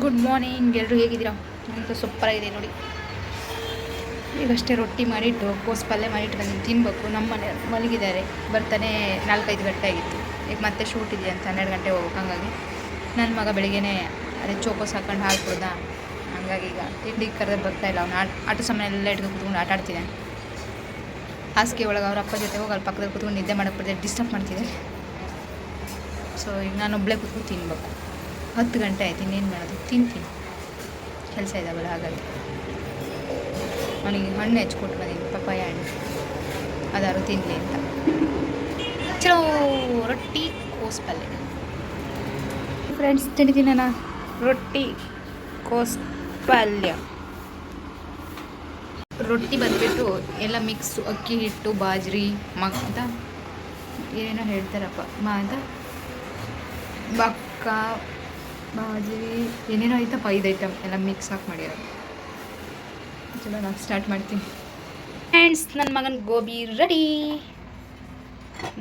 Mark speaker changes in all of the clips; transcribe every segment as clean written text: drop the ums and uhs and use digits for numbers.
Speaker 1: Good morning, ಎಲ್ಲರೂ ಹೇಗಿದ್ದೀರಾ? ಅಂತ ಸೂಪರಾಗಿದೆ ನೋಡಿ. ಈಗಷ್ಟೇ ರೊಟ್ಟಿ ಮಾಡಿಟ್ಟು ಕೋಸು ಪಲ್ಯ ಮಾಡಿಟ್ಟು ಬಂದು ತಿನ್ಬೇಕು. ನಮ್ಮ ಮನೆ ಮಲಗಿದ್ದಾರೆ, ಬರ್ತಾನೆ 4-5 ಗಂಟೆ ಆಗಿತ್ತು. ಈಗ ಮತ್ತೆ ಶೂಟ್ ಇದೆ ಅಂತ 12 ಗಂಟೆ ಹೋಗ್ಬೇಕು. ಹಂಗಾಗಿ ನನ್ನ ಮಗ ಬೆಳಿಗ್ಗೆನೇ ಅದೇ ಚೋಕೋಸ್ ಹಾಕೊಂಡು ಹಾಲು ಕೊಡ್ದ. ಹಂಗಾಗಿ ಈಗ ತಿಂಡಿ ಕರೆದ್ರೆ ಬರ್ತಾಯಿಲ್ಲ. ಅವ್ನು ಆಟೋ ಸಮಯ ಎಲ್ಲ ಇಟ್ಕೊಂಡು ಕೂತ್ಕೊಂಡು ಆಟ ಆಡ್ತಿದ್ದಾನೆ. ಹಾಸಿಗೆ ಒಳಗೆ ಅವ್ರ ಅಪ್ಪ ಜೊತೆ ಹೋಗಿ ಅಲ್ಲಿ ಪಕ್ಕದಲ್ಲಿ ಕೂತ್ಕೊಂಡು ನಿದ್ದೆ ಮಾಡೋಕ್ಕೆ ಬರ್ತಾರೆ, ಡಿಸ್ಟರ್ಬ್ ಮಾಡ್ತಿದ್ದಾರೆ. ಸೊ ಈಗ ನಾನು ಒಬ್ಬಳೇ ಕೂತ್ಕೊಂಡು ತಿನ್ಬೇಕು. 10 ಗಂಟೆ ಆಯ್ತು, ಇನ್ನೇನು ಮಾಡೋದು, ತಿಂತೀನಿ. ಕೆಲಸ ಇದ್ದಾವಲ್ಲ, ಹಾಗಾಗಿ ಅವನಿಗೆ ಹಣ್ಣು ಹೆಚ್ಕೊಟ್ಟು ಬಂದೀನಿ, ಪಪ್ಪಾಯ ಹಣ್ಣು, ಅದಾರು ತಿನ್ನಲಿ ಅಂತ. ಚಲೋ ರೊಟ್ಟಿ ಕೋಸು ಪಲ್ಯ ಫ್ರೆಂಡ್ಸ್ ತಿಂತೀನಿ ನಾನು. ರೊಟ್ಟಿ ಕೋಸು ಪಲ್ಯ. ರೊಟ್ಟಿ ಬಂದುಬಿಟ್ಟು ಎಲ್ಲ ಮಿಕ್ಸು, ಅಕ್ಕಿ ಹಿಟ್ಟು, ಬಾಜ್ರಿ ಅಂತ ಏನೇನೋ ಹೇಳ್ತಾರಪ್ಪ ಅಂತ, ಬಕ್ಕ ಬಾಜ್ರಿ ಏನೇನೋ ಐತಪ್ಪ, 5 ಐಟಮ್ ಎಲ್ಲ ಮಿಕ್ಸ್ ಹಾಕಿ ಮಾಡ್ಯಾರ. ಚಲೋ ನಾನು ಸ್ಟಾರ್ಟ್ ಮಾಡ್ತೀನಿ ಫ್ರೆಂಡ್ಸ್. ನನ್ನ ಮಗನ ಗೋಬಿ ರೆಡಿ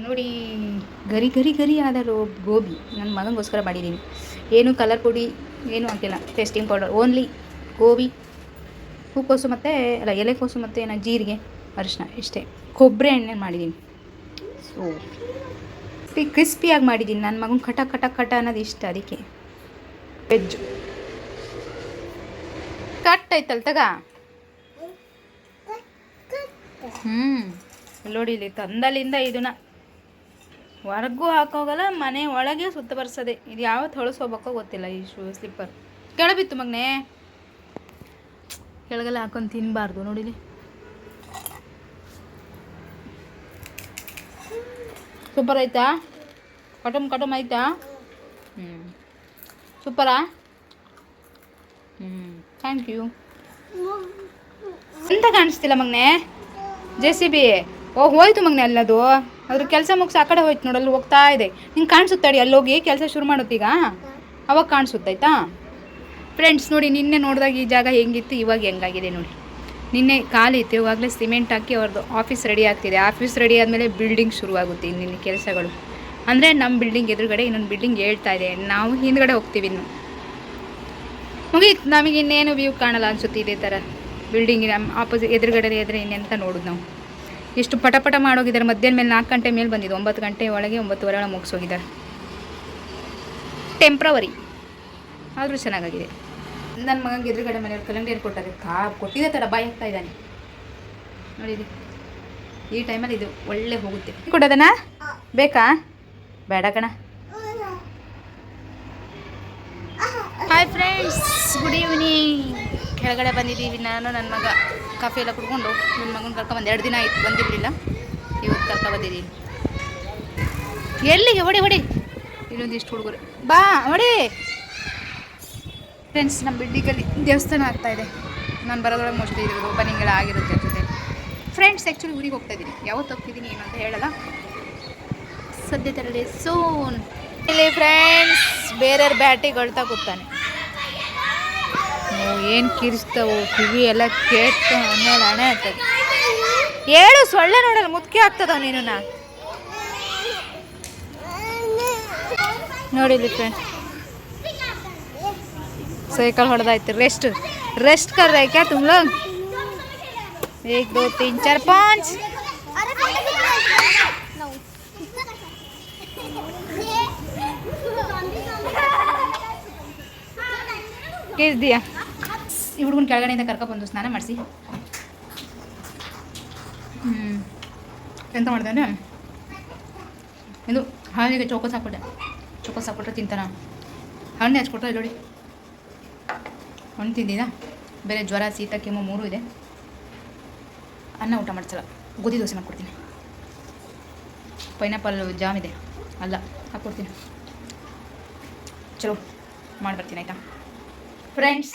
Speaker 1: ನೋಡಿ. ಗರಿ ಗರಿ ಗರಿ ಆದರೂ ಗೋಬಿ ನನ್ನ ಮಗನಿಗೋಸ್ಕರ ಮಾಡಿದ್ದೀನಿ. ಏನು ಕಲರ್ ಪುಡಿ ಏನೂ ಹಾಕಿಲ್ಲ, ಟೇಸ್ಟಿಂಗ್ ಪೌಡರ್, ಓನ್ಲಿ ಗೋಬಿ, ಹೂಕೋಸು ಮತ್ತು ಎಲೆಕೋಸು ಮತ್ತು ನಾನು ಜೀರಿಗೆ, ಅರಿಶಿನ ಇಷ್ಟೇ. ಕೊಬ್ಬರಿ ಎಣ್ಣೆ ಮಾಡಿದ್ದೀನಿ. ಸೊ ಕ್ರಿಸ್ಪಿಯಾಗಿ ಮಾಡಿದ್ದೀನಿ. ನನ್ನ ಮಗನ ಕಟ ಕಟ ಕಟ ಅನ್ನೋದು ಇಷ್ಟ, ಅದಕ್ಕೆ ವೆಜ್ಜು ಕಟ್ ಐತಲ್ ತಗ. ನೋಡಿ ಇಲ್ಲಿ ತಂದಲ್ಲಿಂದ ಇದನ್ನ ಹೊರಗೂ ಹಾಕೋಗಲ್ಲ, ಮನೆ ಒಳಗೆ ಸುತ್ತ ಬರ್ಸದೆ. ಇದು ಯಾವತ್ತು ಹೊಳಸೋಬೇಕೋ ಗೊತ್ತಿಲ್ಲ. ಈ ಸ್ಲಿಪ್ಪರ್ ಕೆಳಬಿತ್ತು ಮಗನೇ, ಕೆಳಗೆಲ್ಲ ಹಾಕೊಂಡು ತಿನ್ನಬಾರ್ದು. ನೋಡಿಲಿ ಸೂಪರ್ ಆಯ್ತಾ? ಕಟಮ್ ಆಯ್ತಾ? ಸೂಪರಾ? Thank you. ಎಂತ ಕಾಣಿಸ್ತಿಲ್ಲ ಮಗನೇ? JCB ಹೋಯ್ತು ಮಗನೇ, ಅಲ್ಲದು ಅದ್ರ ಕೆಲಸ ಮುಗಿಸಿ ಆ ಕಡೆ ಹೋಯ್ತು ನೋಡಲ್ಲಿ ಹೋಗ್ತಾ ಇದೆ. ನಿಂಗೆ ಕಾಣಿಸುತ್ತಾಡಿ, ಅಲ್ಲೋಗಿ ಕೆಲಸ ಶುರು ಮಾಡುತ್ತೀಗ, ಅವಾಗ ಕಾಣಿಸುತ್ತಾಯ್ತಾ ಫ್ರೆಂಡ್ಸ್. ನೋಡಿ ನಿನ್ನೆ ನೋಡಿದಾಗ ಈ ಜಾಗ ಹೆಂಗಿತ್ತು, ಇವಾಗ ಹೆಂಗಾಗಿದೆ ನೋಡಿ. ನಿನ್ನೆ ಖಾಲಿ ಇತ್ತು, ಇವಾಗಲೇ ಸಿಮೆಂಟ್ ಹಾಕಿ ಅವ್ರದ್ದು ಆಫೀಸ್ ರೆಡಿ ಆಗ್ತಿದೆ. ಆಫೀಸ್ ರೆಡಿ ಆದಮೇಲೆ ಬಿಲ್ಡಿಂಗ್ ಶುರುವಾಗುತ್ತೆ ಇನ್ನಿನ್ನು ಕೆಲಸಗಳು. ಅಂದರೆ ನಮ್ಮ ಬಿಲ್ಡಿಂಗ್ ಎದುರುಗಡೆ ಇನ್ನೊಂದು ಬಿಲ್ಡಿಂಗ್ ಹೇಳ್ತಾ ಇದೆ, ನಾವು ಹಿಂದ್ಗಡೆ ಹೋಗ್ತೀವಿ. ಇನ್ನು ಮುಗೀತು, ನಮಗೆ ಇನ್ನೇನು ವ್ಯೂ ಕಾಣಲ್ಲ ಅನಿಸುತ್ತೆ. ಇದೇ ಥರ ಬಿಲ್ಡಿಂಗ್ ನಮ್ಮ ಆಪೋಸಿಟ್ ಎದುರುಗಡೆ ಇದ್ದರೆ ಇನ್ನೆಂತ ನೋಡೋದು ನಾವು. ಎಷ್ಟು ಪಟ ಮಾಡೋಗಿದ್ದಾರೆ. ಮಧ್ಯಾಹ್ನ ಮೇಲೆ 4 ಗಂಟೆ ಮೇಲೆ ಬಂದಿದ್ದು, 9 ಗಂಟೆ ಒಳಗೆ 9:30 ಒಳಗೆ ಮುಗಿಸೋಗಿದ್ದಾರೆ. ಟೆಂಪ್ರವರಿ ಆದರೂ ಚೆನ್ನಾಗಾಗಿದೆ. ನನ್ನ ಮಗನಿಗೆ ಎದುರುಗಡೆ ಮನೆಯವ್ರು ಕಲ್ಲಂಗಡಿ ಹಣ್ಣು ಕೊಟ್ಟಾರೆ, ಕೊಟ್ಟಿದ್ದೆ ತಡ ಬಾಯಿ ಹಾಕ್ತಾ ಇದ್ದಾನೆ ನೋಡಿರಿ. ಈ ಟೈಮಲ್ಲಿ ಇದು ಒಳ್ಳೆ ಹೋಗುತ್ತೆ. ಕೊಡೋದನ ಬೇಕಾ? ಬೇಡ ಕಣ. Hi friends, good evening. ಕೆಳಗಡೆ ಬಂದಿದ್ದೀವಿ ನಾನು, ನನ್ನ ಮಗ ಕಾಫಿ ಎಲ್ಲ ಕುಡ್ಕೊಂಡು. ನನ್ನ ಮಗನ ಕರ್ಕೊಂಬಂದು 2 ದಿನ ಆಯಿತು, ಬಂದಿರಲಿಲ್ಲ. ಇವತ್ತು ಕರ್ಕೊಂಬಂದಿದ್ದೀನಿ. ಎಲ್ಲಿಗೆ? ಹೊಡಿ ಇನ್ನೊಂದಿಷ್ಟು ಹುಡುಗರು ಬಾ ಹೊಡಿ. ಫ್ರೆಂಡ್ಸ್, ನಮ್ಮ ಬಿಲ್ಡಿಂಗಲ್ಲಿ ದೇವಸ್ಥಾನ ಆಗ್ತಾಯಿದೆ. ನಾನು ಬರೋದ್ರೊಳಗೆ ಮೋಸ್ಟ್ಲಿ ಇದು ಓಪನಿಂಗ್ ಎಲ್ಲ ಆಗಿರುತ್ತೆ ಅನ್ಸುತ್ತೆ. ಫ್ರೆಂಡ್ಸ್, ಆ್ಯಕ್ಚುಲಿ ಊರಿಗೆ ಹೋಗ್ತಾಯಿದ್ದೀನಿ. ಯಾವತ್ತು ಹೋಗ್ತಿದ್ದೀನಿ ಏನು ಅಂತ ಹೇಳಲ್ಲ ಸದ್ಯದಲ್ಲೇ. ಸೋನ್ ಇಲ್ಲಿ ಫ್ರೆಂಡ್ಸ್ ಬೇರೆಯವ್ರ ಬ್ಯಾಟಿಗಳ್ತಾ ಕೂತಾನೆ. ಏನು ಕಿರಿಸ್ತವು, ಕಿವಿ ಎಲ್ಲ ಕೇಟ್ಟು ಆಮೇಲೆ ಹಣೆ ಆಗ್ತದೆ. ಹೇಳು, ಸೊಳ್ಳೆ ನೋಡಲ್ಲ ಮುದುಕಿ ಆಗ್ತದವ ನೀನು. ನೋಡಿಲಿ ಫ್ರೆಂಡ್ಸ್, ಸೈಕಲ್ ಹೊಡೆದಾಯ್ತು. ರೆಸ್ಟ್ कर रहे क्या तुम लोग? 1 2 3 4 5 ಕೇಸ್ ದಿಯಾ. ಈ ಹುಡುಗನ ಕೆಳಗಡೆಯಿಂದ ಕರ್ಕೊಬಂದು ಸ್ನಾನ ಮಾಡಿಸಿ. ಎಂತ ಮಾಡಿದೆ ಅಂದರೆ ಇದು ಹಾಲಿಗೆ ಚೋಕೋಸ್ ಹಾಕ್ಬಿಟ್ರೆ ತಿಂತಾನ. ಹಣ್ಣು ಹಚ್ಕೊಟ್ರೆ ನೋಡಿ, ಹಣ್ಣು ತಿಂದಿದ. ಬೇರೆ ಜ್ವರ, ಶೀತ, ಕೆಮ್ಮು 3 ಇದೆ. ಅನ್ನ ಊಟ ಮಾಡ್ಸಲ್ಲ, ಗೋಧಿ ದೋಸೆ ಮಾಡ್ಕೊಡ್ತೀನಿ. ಪೈನಾಪಲ್ ಜಾಮ್ ಇದೆ, ಅಲ್ಲ ಹಾಕ್ಕೊಡ್ತೀನಿ. ಚಲೋ ಮಾಡಿಬರ್ತೀನಿ ಆಯಿತಾ ಫ್ರೆಂಡ್ಸ್.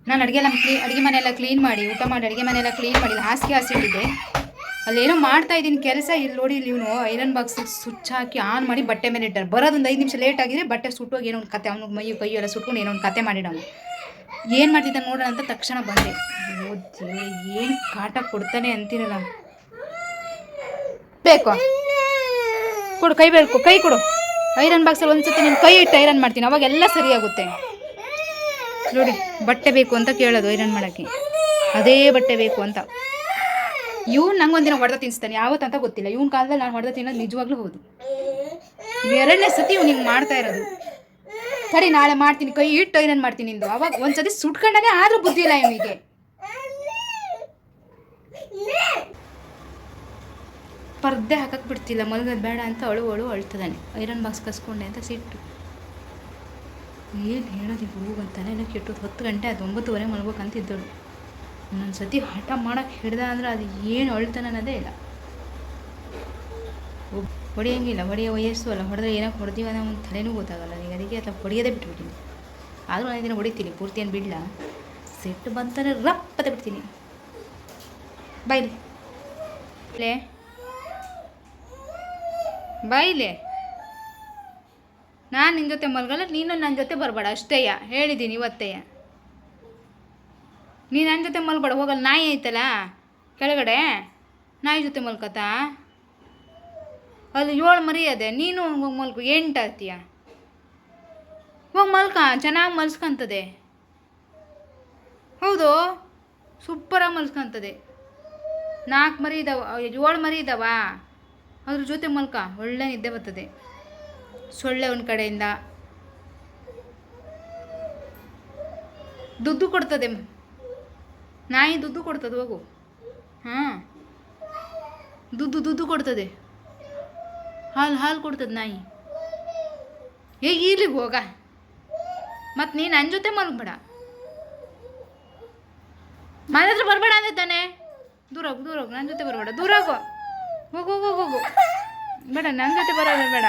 Speaker 1: ನಾನು ಅಡುಗೆ ಮನೆಯೆಲ್ಲ ಕ್ಲೀನ್ ಮಾಡಿ, ಊಟ ಮಾಡಿ ಅಡುಗೆ ಮನೆಯೆಲ್ಲ ಕ್ಲೀನ್ ಮಾಡಿ ಹಾಸಿಗೆ ಇಟ್ಟಿದ್ದೆ. ಅಲ್ಲೇನೋ ಮಾಡ್ತಾಯಿದ್ದೀನಿ ಕೆಲಸ. ಇಲ್ಲಿ ನೋಡಿ, ಇಲ್ಲಿ ಇವನು iron box switch hockey on ಮಾಡಿ ಬಟ್ಟೆ ಮೇಲೆ ಇಟ್ಟಾರೆ. ಬರೋದೊಂದು 5 ನಿಮಿಷ ಲೇಟ್ ಆಗಿದ್ರೆ ಬಟ್ಟೆ ಸುಟ್ಟೋಗಿ ಏನೋ ಒಂದು ಕತೆ, ಅವ್ನಿಗೆ ಮೈಯು ಕೈಯು ಎಲ್ಲ ಸುಟ್ಕೊಂಡು ಏನೋ ಒಂದು ಕತೆ ಮಾಡಿಡೋನು. ಏನು ಮಾಡ್ತಿದ್ದ ನೋಡೋಣ ಅಂತ ತಕ್ಷಣ ಬಂದೆ. ಏನು ಕಾಟ ಕೊಡ್ತಾನೆ ಅಂತೀರಲ್ಲ. ಬೇಕು ಕೊಡು, ಕೈ ಕೊಡು. ಐರನ್ ಬಾಕ್ಸಲ್ಲಿ ಒಂದ್ಸತಿ ನೀನು ಕೈ ಇಟ್ಟು ಐರನ್ ಮಾಡ್ತೀನಿ, ಅವಾಗ ಎಲ್ಲ ಸರಿಯಾಗುತ್ತೆ. ನೋಡಿ ಬಟ್ಟೆ ಬೇಕು ಅಂತ ಕೇಳೋದು ಐರನ್ ಮಾಡೋಕ್ಕೆ, ಅದೇ ಬಟ್ಟೆ ಬೇಕು ಅಂತ. ಇವ್ನು ನಂಗೆ ಒಂದಿನ ಹೊಡೆದ ತಿನ್ನಿಸ್ತಾನೆ, ಯಾವತ್ತಂತ ಗೊತ್ತಿಲ್ಲ. ಇವ್ನ ಕಾಲದಲ್ಲಿ ನಾನು ಹೊಡೆದ ತಿನ್ನೋದು ನಿಜವಾಗ್ಲೂ ಹೌದು. 2ನೇ ಸತಿ ಇವ್ನು ಹಿಂಗೆ ಮಾಡ್ತಾ ಇರೋದು. ಸರಿ ನಾಳೆ ಮಾಡ್ತೀನಿ, ಕೈ ಇಟ್ಟು ಐರನ್ ಮಾಡ್ತೀನಿ ಇಂದು. ಅವಾಗ ಒಂದ್ಸತಿ ಸುಟ್ಕೊಂಡಾನೆ, ಆದರೂ ಬುದ್ಧಿ ಇಲ್ಲ ಇವನಿಗೆ. ಪರ್ದೆ ಹಾಕಕ್ಕೆ ಬಿಡ್ತಿಲ್ಲ, ಮಲಗೋದು ಬೇಡ ಅಂತ ಅಳು ಅಳ್ತದಾನೆ. ಐರನ್ ಬಾಕ್ಸ್ ಕಸ್ಕೊಂಡೆ ಅಂತ ಸಿಟ್ಟು. ಏನು ಹೇಳೋದು ಹೋಗಂತಾನೆ ಏನೋ ಕೆಟ್ಟು. 10 ಗಂಟೆ ಅದು 9:30 ಮಲ್ಬೇಕಂತಿದ್ದಳು. ಒಂದೊಂದು ಸತಿ ಹಠ ಮಾಡೋಕ್ಕೆ ಹಿಡ್ದ ಅಂದ್ರೆ ಅದು ಏನು ಅಳ್ತಾನೆ ಅನ್ನೋದೇ ಇಲ್ಲ. ಹೊಡೆಯೋಂಗಿಲ್ಲ, ಹೊಡೆಯೋ ವಯಸ್ಸು ಅಲ್ಲ. ಹೊಡೆದ್ರೆ ಏನಕ್ಕೆ ಹೊಡೆದೀವಿ ಅನ್ನೋ ಒಂದು ತಲೆನೂ ಗೊತ್ತಾಗಲ್ಲ ನನಗೆ. ಅದಕ್ಕೆ ಅಥವಾ ಹೊಡೆಯೋದೇ ಬಿಟ್ಬಿಟ್ಟಿನಿ. ಆದರೂ ನಾನು ಇದನ್ನು ಹೊಡಿತೀನಿ, ಪೂರ್ತಿ ಏನು ಬಿಡಲ್ಲ. ಸಿಟ್ಟು ಬಂತಾನೆ ರಪ್ಪತ್ತೆ ಬಿಡ್ತೀನಿ. ಬಾಯ್ಲೆ ಬಾಯ್ಲೆ, ನಾನು ನಿನ್ನ ಜೊತೆ ಮಲ್ಗಲ್ಲ, ನೀನು ನನ್ನ ಜೊತೆ ಬರಬೇಡ ಅಷ್ಟೇಯ. ಹೇಳಿದ್ದೀನಿ ಇವತ್ತೆಯ. ನೀನು ನನ್ನ ಜೊತೆ ಮಲ್ಬೇಡ, ಹೋಗಲ್ಲ. ನಾಯಿ ಐತಲ್ಲ ಕೆಳಗಡೆ, ನಾಯಿ ಜೊತೆ ಮಲ್ಕತ್ತಾ. ಅಲ್ಲಿ 7 ಮರಿ ಅದೇ, ನೀನು ಹೋಗಿ ಮಲ್ಕೊ. 8 ಆಗ್ತೀಯ, ಹೋಗಿ ಮಲ್ಕ. ಚೆನ್ನಾಗಿ ಮಲ್ಸ್ಕೊಂತದೆ. ಹೌದು, ಸೂಪರಾಗಿ ಮಲ್ಸ್ಕೊಂತದೆ. 4 ಮರಿ ಇದ್ದಾವೆ, 7 ಮರಿ ಇದ್ದಾವ. ಅದ್ರ ಜೊತೆ ಮಲ್ಕ, ಒಳ್ಳೆ ನಿದ್ದೆ ಬರ್ತದೆ. ಸೊಳ್ಳೆ ಒಂದು ಕಡೆಯಿಂದ ದುಡ್ಡು ಕೊಡ್ತದೆ. ನಾಯಿ ದುಡ್ಡು ಕೊಡ್ತದೆ, ಹೋಗು. ಹಾಂ, ದುಡ್ಡು ಕೊಡ್ತದೆ. ಹಾಲು ಕೊಡ್ತದೆ ನಾಯಿ. ಇಲ್ಲಿಗೆ ಹೋಗ. ಮತ್ತು ನೀನು ನನ್ನ ಜೊತೆ ಮಲ್ಗಬೇಡ, ಮನೆ ಹತ್ರ ಬರಬೇಡ ಅಂದ್ರೆ ತಾನೆ. ದೂರ ಹೋಗು, ನನ್ನ ಜೊತೆ ಬರಬೇಡ. ದೂರ ಹೋಗು. ಬೇಡ, ನನ್ನ ಜೊತೆ ಬರೋದು ಬೇಡ.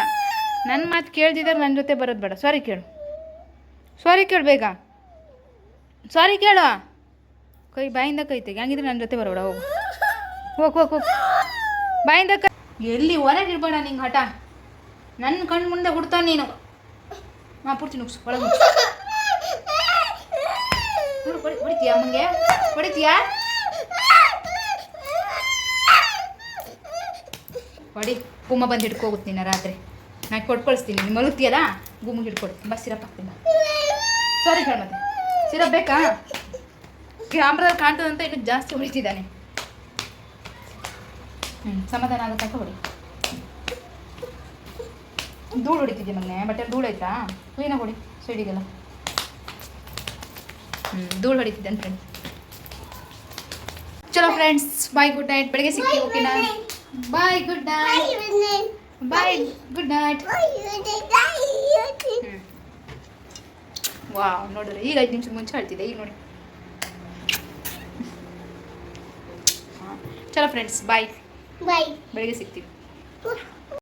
Speaker 1: ನನ್ನ ಮಾತು ಕೇಳ್ತಿದ್ದಾರೆ, ನನ್ನ ಜೊತೆ ಬರೋದು ಬೇಡ. ಸಾರಿ ಕೇಳು ಬೇಗ. ಸಾರಿ ಕೇಳು. ಬಾಯಿಂದ ಕೈ ತೆಗಿ. ಹಂಗಿದ್ರೆ ನನ್ನ ಜೊತೆ ಬರಬೇಡ. ಹೋಗು. ಬಾಯಿಂದ ಕೈ. ಎಲ್ಲಿ ಹೊರಗೆ ಇರಬೇಡ. ನಿಂಗೆ ಹಠ ನನ್ನ ಕಣ್ಣು ಮುಂದೆ ಹುಡ್ತಾನೆ ನೀನು. ಪೂರ್ತಿ ನುಗ್ಸು, ಒಳಗೆ ಹೊಡಿತೀಯಾ? ಅಮ್ಮಂಗೆ ಹೊಡಿತೀಯಾ? ಹೊಡಿ. ಗುಮ್ಮ ಬಂದು ಹಿಡ್ಕೋಗುತ್ತೆ ನಿನ್ನ ರಾತ್ರಿ. ನಾನು ಕೊಟ್ಕೊಳಿಸ್ತೀನಿ. ನೀನು ಮಲಗ್ತೀಯಲ್ಲ, ಗುಮ್ಮಗೆ ಹಿಡ್ಕೊಡು. ಸಿರಪ್ ಹಾಕ್ತೀನಿ. ಸಾರಿ ಕೇಳ. ಮತ್ತೆ ಸಿರಪ್ ಬೇಕಾ? ಕ್ಯಾಮ್ರಾದಲ್ಲಿ ಕಾಣ್ತದಂತ ಇನ್ನು ಜಾಸ್ತಿ ಹೊಡಿತಿದ್ದಾನೆ. ಸಮಾಧಾನ ಆಗೋ ತನಕ ಹೊಡಿ. ಧೂಳು ಹೊಡಿತಿದ್ದೆ ಮಗನೆ. ಬಟ್ಟೆ ಧೂಳು ಆಯ್ತಾ? ಕ್ಲೀನಾಗಿ ಹೊಡಿ ಸೈಡಿಗೆಲ್ಲ. ಧೂಳು ಹೊಡಿತಿದ್ದಾನೆ ಫ್ರೆಂಡ್. ಚಲೋ ಫ್ರೆಂಡ್ಸ್, ಬಾಯ್, ಗುಡ್ ನೈಟ್. ಬೆಳಗ್ಗೆ ಸಿಗ್ತೀವಿ, ಓಕೆನಾ? ಬಾಯ್, ಗುಡ್ ನೈಟ್. ವಾವ್, ನೋಡಿದ್ರೆ ಈಗ 5 ನಿಮಿಷ ಮುಂಚೆ ಹೇಳ್ತಿದ್ದೆ, ಈಗ ನೋಡಿ. ಚಲೋ ಫ್ರೆಂಡ್ಸ್, ಬಾಯ್. ಬೆಳಗ್ಗೆ ಸಿಗ್ತೀವಿ.